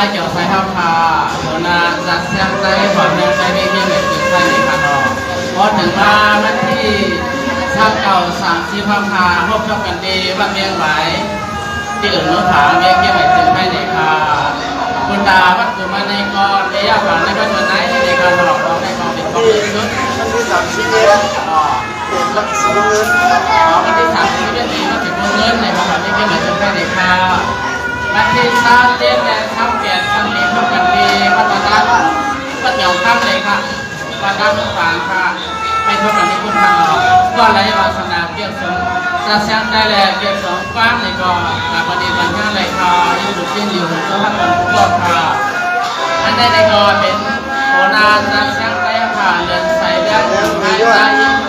ายเกี่ยวไฟห้าพาโหนาจัดเสียงใจผ่อนเงินใจไม่เกี่ยวกับจุดไฟในคันออกพอถึงมาวันที่29-30 พาพบกันดีว่าเมียงไหวที่อื่นนู้นผาเมียงเกี่ยวกับจุดไฟในคาคุณตาวัดกุมาในกรเมียผ่านในวันวันไหนในการหลอกเราในกองเป็นกองชุดมันมี30 เดือนเป็นลักษณะเงินวันที่30 เดือนนี้มาถึงเงินในวันนี้เกี่ยวกับจุดไฟในคาวันที่3 เดือนและ3 เดือนทั้งนี้พบกันดีวัดตาวัดเหนียวข้ามเลยค่ะวัดด้านฝางค่ะไม่พบกันที่คุณทางออกก็ไหลวาสนาเกี่ยวสมจะเสียงได้แหละเกี่ยวสมฟ้างในกองปฏิบัติงานเลยค่ะอยู่ดุจยิ่งอยู่ตัวท่านเป็นผู้บอกค่ะอันใดในกองเป็นโหนาจะเสียงได้ค่ะเดินใส่เรื่องหายใจ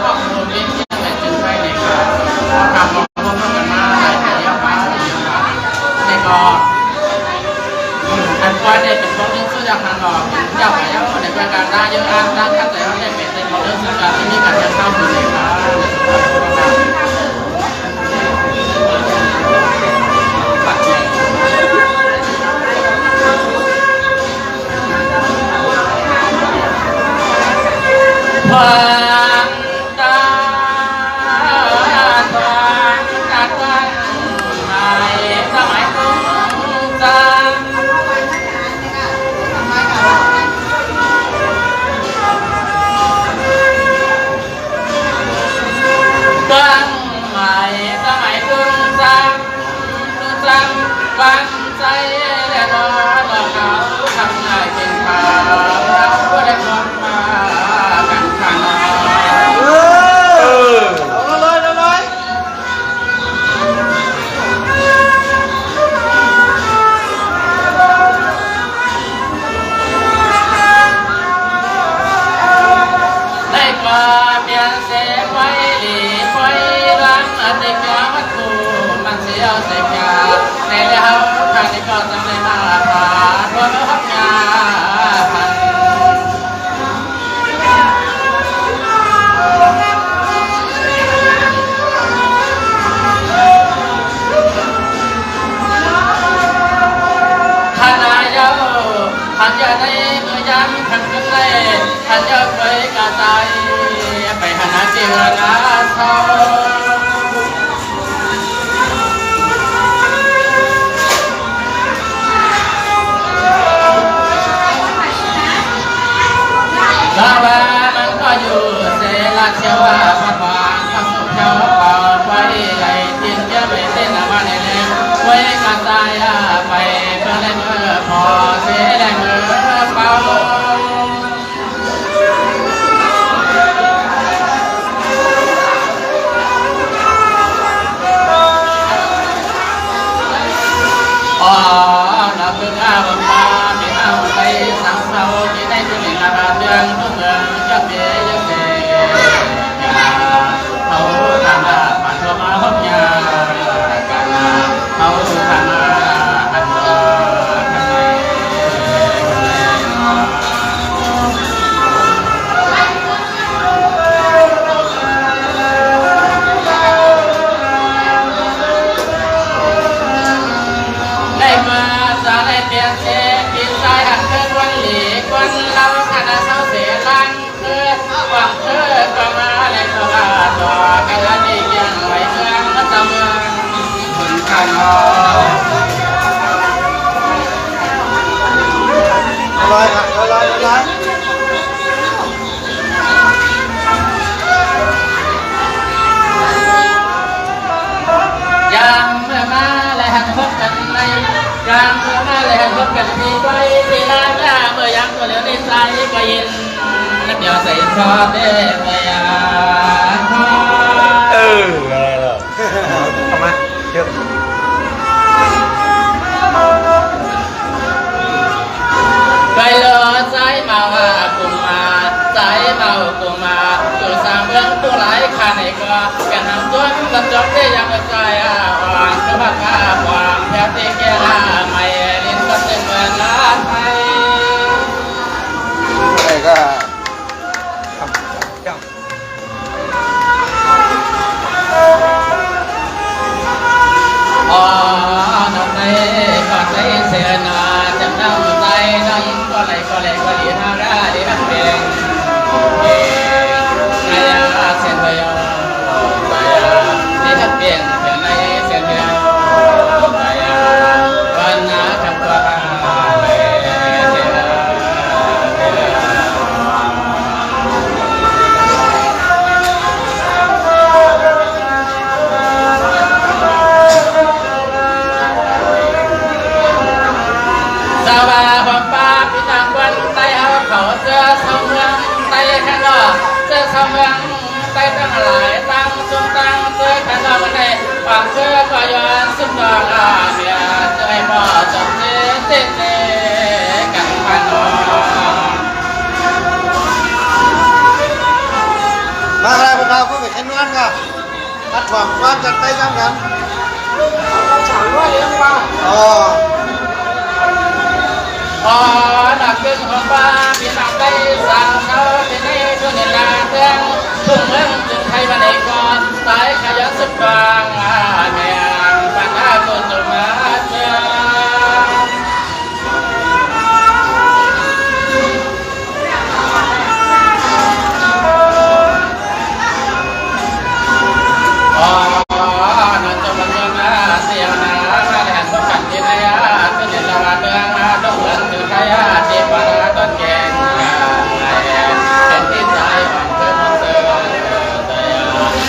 ครอบครัวเป็นที่ไหนจึงไปในค่ะทำมาพบกันมาแต่ยังมาในกองอันว่าเนี่ยเป็นของเรื่องสุดยอดทางออกเจ้าไปแล้วในประการได้เยอะอันด้านขั้นแต่ว่าเนี่ยเป็นในของเรื่องสุดยอดที่มีการเข้าถึงเลยครับความตาตอนกัดวันใหม่สมัยตุ้งจังวันใหม่สมัยตุ้งจังวันใจและรอเขาทำงานเก่งข่าวเราก็ได้ความมากันขันได้กว่าเปลี่ยนเสียไว้หลีไว้รังอติกาวัตถุมันเสียวเสียกาในแล้วข้าที่ก็จำได้มาผ่านรถพักงาพันท่านนายกท่านจะได้เมื่อยังขันกันเลยท่านจะเคยกระจายไปหาเจอหน้าทองลาวามันก็อยู่เสลาเชียวว่าพระบางพระสุขเจ้าเป่าไว้ไหลทิ้งเยอะไปเส้นมาในเล่ไว้กระจายไปเพื่อได้เมื่อพอเสียได้เมื่อเป่าอ๋อเราเพิ่งอาบังมาไม่เอาไปสังเสาที่ได้ที่หนึ่งอาเดือนทุกเมืองจะเบี้ยจะเบี้ยเขาทำมาผ่านตัวมาห้องยากันเขาทำมาหันมาทำไมได้มาจะได้เปลี่ยนเสียกินใจหันเกินวันหลีกวันเราขณะเศร้าเสียลังเกิดหวังเธอก็มาในตัวต่อกันนี่ยังไหวเมืองนัตเมืองถึงขันหอลอยค่ะลอยยามเมื่อมาและหันพบกันในยามเมื่อมาและหันพบกันที่ไว้ที่ลานยาเมื่อยามตัวเหลียวในใจก็ยินนักเดียวใส่ชอบเด้เมื่อยามอะไรล่ะทำไมเยอะไปเลยใจมาว่ากุมมาใจเมากุมมาตัวสามเรื่องตัวหลายขาในก็แก่นำตัวลำจบได้ยังใจอ่อนสวัสดิ์ความแพ้ที่เกี่ยไม่ลิ้นก็เต็มเมืองลาไทยอะไรก็ทำเจ้าอ๋อน้องในก็ใจเสียนาจำนำ หลายตั้งจงตั้งเสื้อขันเราไม่ได้ปากเสื้อก็ย้อนสุดดอกเมียจะให้พ่อจบเต้นกันพันมาอะไรพวกเราก็ไปแข่งกันกันรัดความความจัดไปซ้ำกันฉากว่าเลี้ยงว่าอ๋อหนักขึ้นของฟ้าพี่น้องได้สั่งเขาเป็นให้ทุนลาเตือนทุ่งเมืองจึงไทยมาในก่อนสายขยันสุดบางแม่ปัญหาตัวจุมาเจอนั่นจะมันยังมาเสียนามาแดนกันที่ไหนก็เดินละวันเมืองต้องเมืองถึงใครที่ปานาต้นแกงเป็นที่ใจอ่อนเพื่อมันเจอ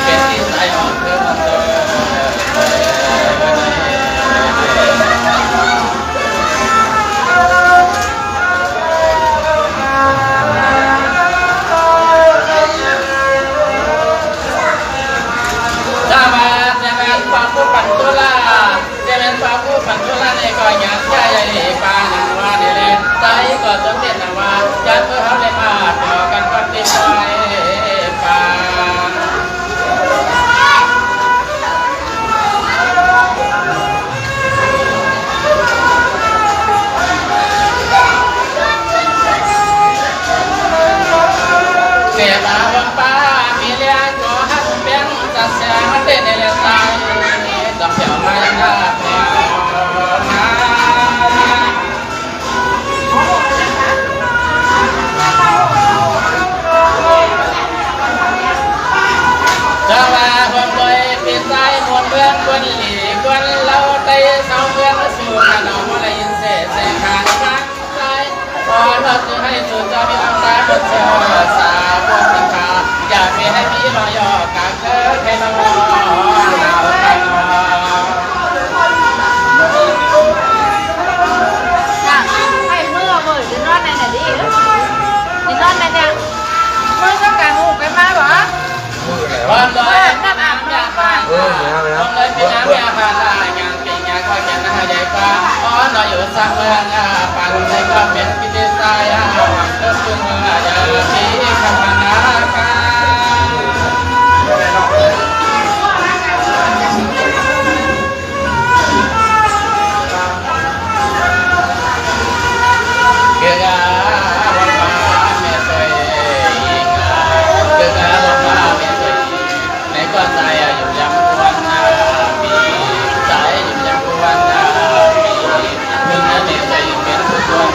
เป็นที่ใจอ่อนเพื่อมันเจอปันตุลาเจริญฟ้าผู้ปันตุลาในก่อหยาดใจใหญ่ปานังว่าเดเลใจก็สมเด็จนว่าจัดเพื่อเขาได้มาต่อกันปฏิบัติปาเสียบาวังป้ามีเลี้ยงก็หักเบี้ยงจัดเสียมันเด่นในเรื่องใจดอกเขียวไม่น่าเพียงจะมาคนรวยปีใจหมดเมืองคนหลีคนเราได้เศร้าเมืองสู่ขนมอะไรยินเสษขาดรักใจพอเราจะให้สุดจะมีน้ำตาบนเสื้อสาวบนสินค้าอยากมีให้มีรอยย่อกากเธอให้น้องหนาวกันให้เมื่อมือจะนอนในไหนดิจะนอนในเนี่ยมือต้องการหูไปมาหรอวันเลยน้ำยาผ่านวันเลยเป็นน้ำยาผ่านอย่างปีงานก็แก่นหายฟ้าอ๋อหน่อยอยู่สักเมืองปั่นในก็เป็นพิธีสายหวังเริ่มจุงอย่าปีคำนาการเกี่ยวกับวันฟ้าเมื่อสวยเกี่ยวกับวันฟ้าเมื่อสวยในก็ใจอยู่ยังวันปีใจอยู่ยังวันปีเมื่อนั้นเมื่อใจอยู่เป็นทุกวัน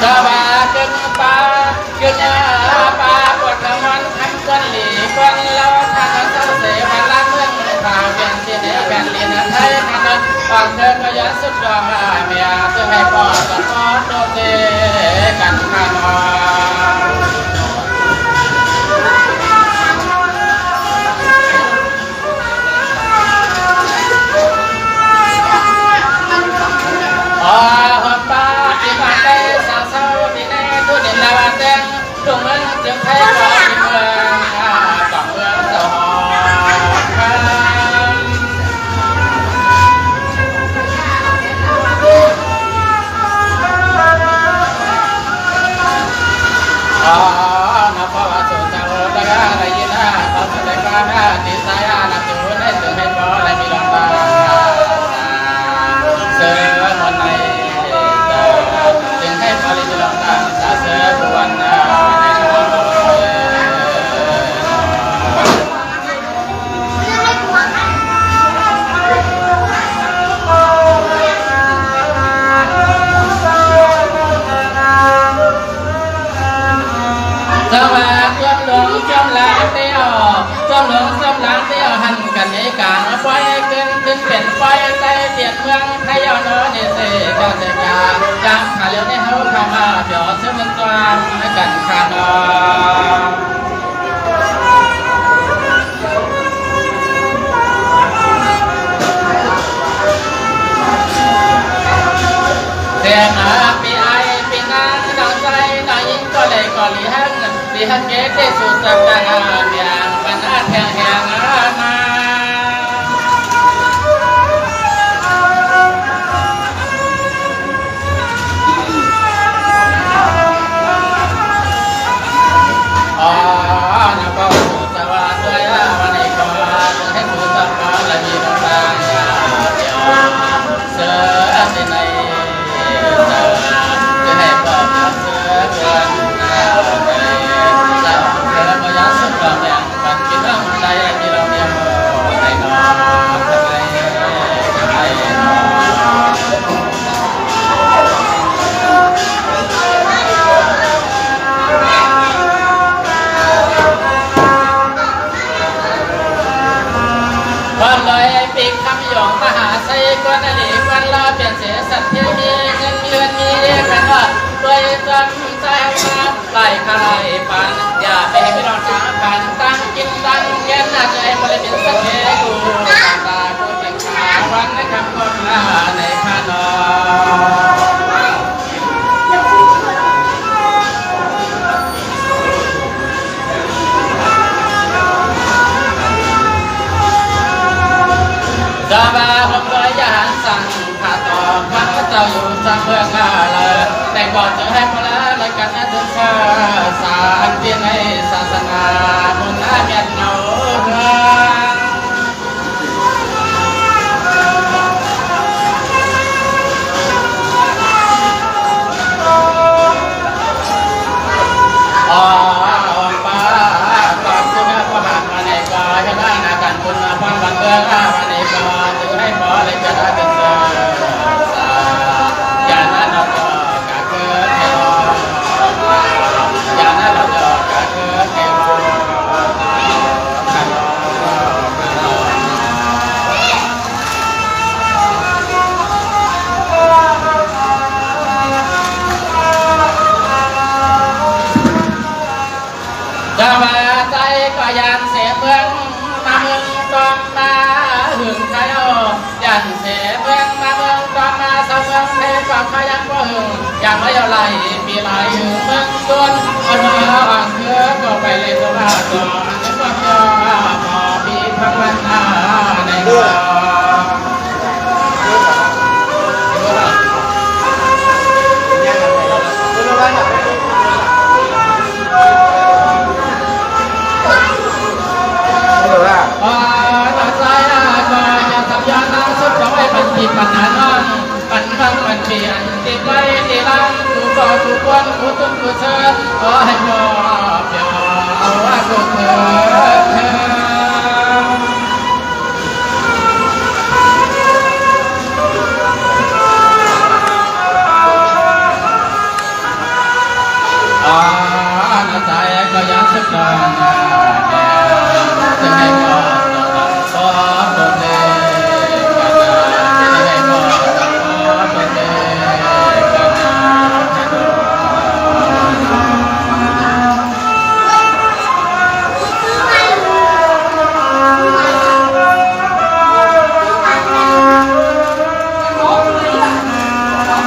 จะมาเกินป่าเกินป่าปวดละมันทั้งคนหลีคนเราทางเศร้าเสียมาละเมืองข่าวเป็นที่ไหนกันลีนไทยกันนั้นฟังเธอก็ยันสุดดอกเมียจะให้พ่อจะขอโดนเตกันข้างนตรงเมืองจึงไทยก่อนเมืองก่อนเมืองสหมาพบสุจังตะกาไรยินาเขาสุดในฟ้าติสายานักจูนให้ถึงให้พอและมีลำตาเสือคนในจึงให้พอและมีลำตาเสือผู้วันสวัสดีหลวงจอมลาเตี้ยวจอมหลวงจอมลาเตี้ยวหันกันในการปล่อยขึ้นเป็นปล่อยใต้เตียนเมืองไทยเอาโน่นเสกเจ้าเสียจางขาเลี้ยวในเฮาเข้ามาเดี๋ยวเชื่อมันกลางกันขานอ ฮักเกตสุดสักการอย่างปัญหาแห่งแห่งมาอ๋อนักบอลสุดสวัสดิ์ด้วยวันนี้ก็ให้สุดสักการและมีน้ำตาเดียวเสือในในเสือจะให้เปิดเสือเกินหน้าไปแล้วเธอก็ยัดสุดกำลังปันกินน้ำใจที่เราเนี่ยให้นอนทำไมนอนความลอยปีกคำหยองมหาไซกวนอดีตวันลาเปลี่ยนเสียสัตว์ที่มีเงินเดือนมีเรียกกันว่าด้วยจำใจมาไล่ขลายปันอย่าไปให้ไม่รอดขาปันตั้งกินตั้งเย็นหน้าใจบริเป็นสักเทกูตาตากูเก่งขาวันในคำพูดลาในพานดาบาหงร้อยยานสั่งขาต่อพันเจ้าอยู่จังเพื่องาเลยแต่ก่อนจะให้พละเลยกันนะทุกชาสารเพียงให้ศาสนาบุญอาเมียนเนาอ๋อป้าก่อนคุณพระหัตมาในก่อให้ได้นาการคุณพันบังเกิดมาในก่อจึงให้พอเลยจะได้เป็นเสือสาอย่านั้นเราจะกะเกิดให้รออย่านั้นเราจะกะเกิดให้รอกันรอกันรอจะมาใจก็ยันเสียเมืองมาเมืองต้องมาหึงใครเอายันเสียเมืองมาเมืองต้องมาสะเมืองเทก็ขยันก็หึงอย่างไม่เอาไหลปีไหลหึงเมืองต้นเอามาอ่างเถือก็ไปเลยตัวว่าก่อนนึกว่าเจ้าพอปีพักวันหน้าในก่อนปัญหานอนปัญหาปัญเปลี่ยนติดไว้ติดลังกูก็ทุกวันกูตุ้มกูเธอขอให้ยอมยอมเอาว่ากูเธอน้ำใจก็ยังสุดดังจะให้พอขอตัวเอง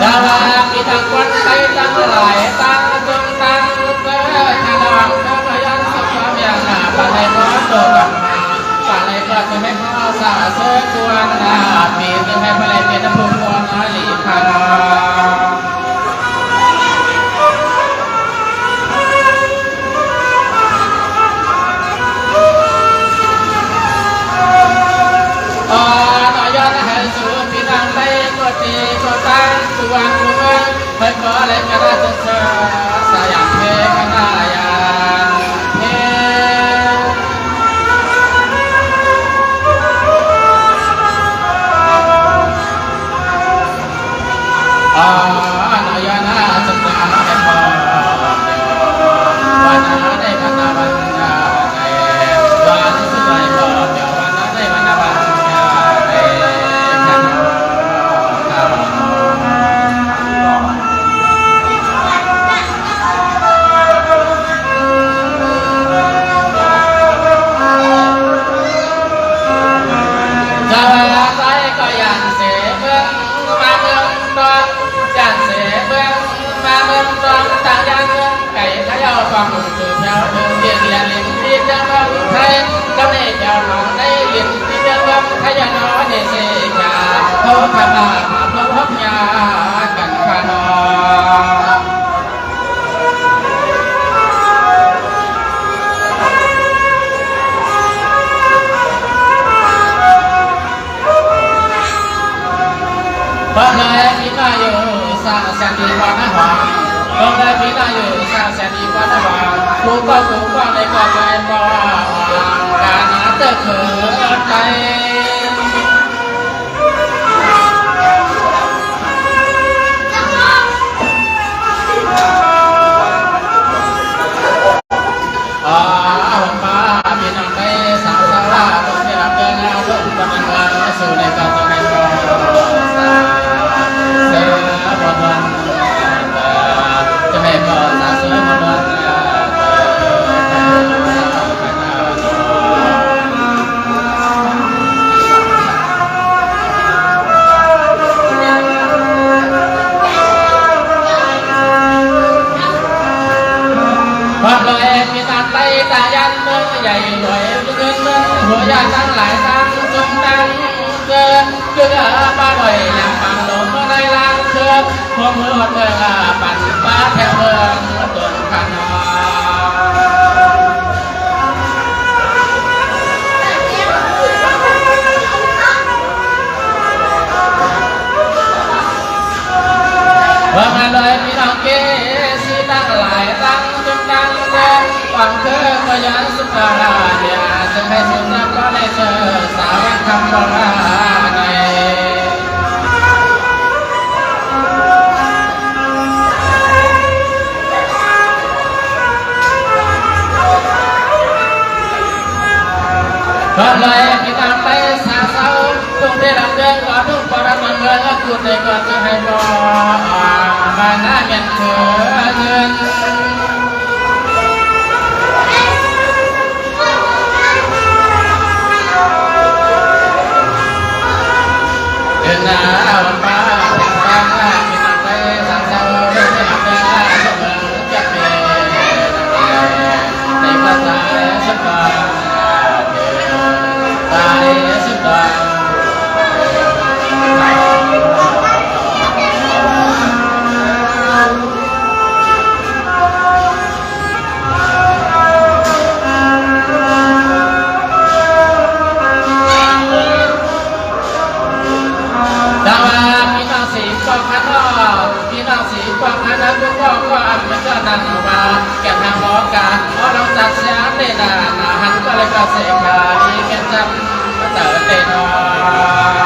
ดาราปีตั้งวันไปตั้งหลายตั้งจงตั้งเกิดขนมเธอพยันสุขความอย่างหนาปันในพระโตกับมาปันในพระจะให้พ่อสาเสกวนนาปีจะให้พระเลยเป็นผู้ควรนาลีพาวันกูเมื่อเพิ่งขอเล่นกระดาษเธอสายอย่างเพลงขนาอย่างเพลง ข้ามาพบยากันขานอพระเลยพิฆาโยสาแสนดีกว่านะหวังพระเลยพิฆาโยสาแสนดีกว่านะหวังกูก็เลยก็ใจบ่การหาเตอเขินไปผมมาพี่น้องไปสาวสาวลาตรงที่รับเดินเอาลงบนเงินสู่ในกองตัวในกองเสือบนวันจะไม่พอสาเสือบนวันพอเลยมีตาไตตายันเมืองใหญ่รวยเงินหัวยาตั้งหลายตั้งจงดังเกินเกลือป้าหน่อยยังปังหลงในล้างเชือกพวกมือเธอปั่นป้าแถวเมืองต้นขนอว่ามาเลยพี่น้องเกสีตั้งหลายตั้งจงดังเดินความเคยก็ยันสุดาเนี่ยจะให้สุดนักก็ได้เจอสาวคำโบราณในก็เลยมีการไปสาเศร้าต้องได้รับเรื่องขอทุกประมันเงินกูได้ก็จะให้บอกมาหน้าเงินเถิดเงินเดินหน้าวันป้าทางหน้ามีการไปสาเศร้าได้รับเรื่องเสมอจะเป็นในภาษาสบายตายสุดาดาวพี่น้องสีกองพันธ์พี่น้องสีกองพันธ์ทุกคนก็อันเป็นก็นั่งมาแก่ทางล้อการเพราะเราจัดเสียเลยนะหันก็เลยก็เสกขาดีเป็นจำเต๋อเตนอ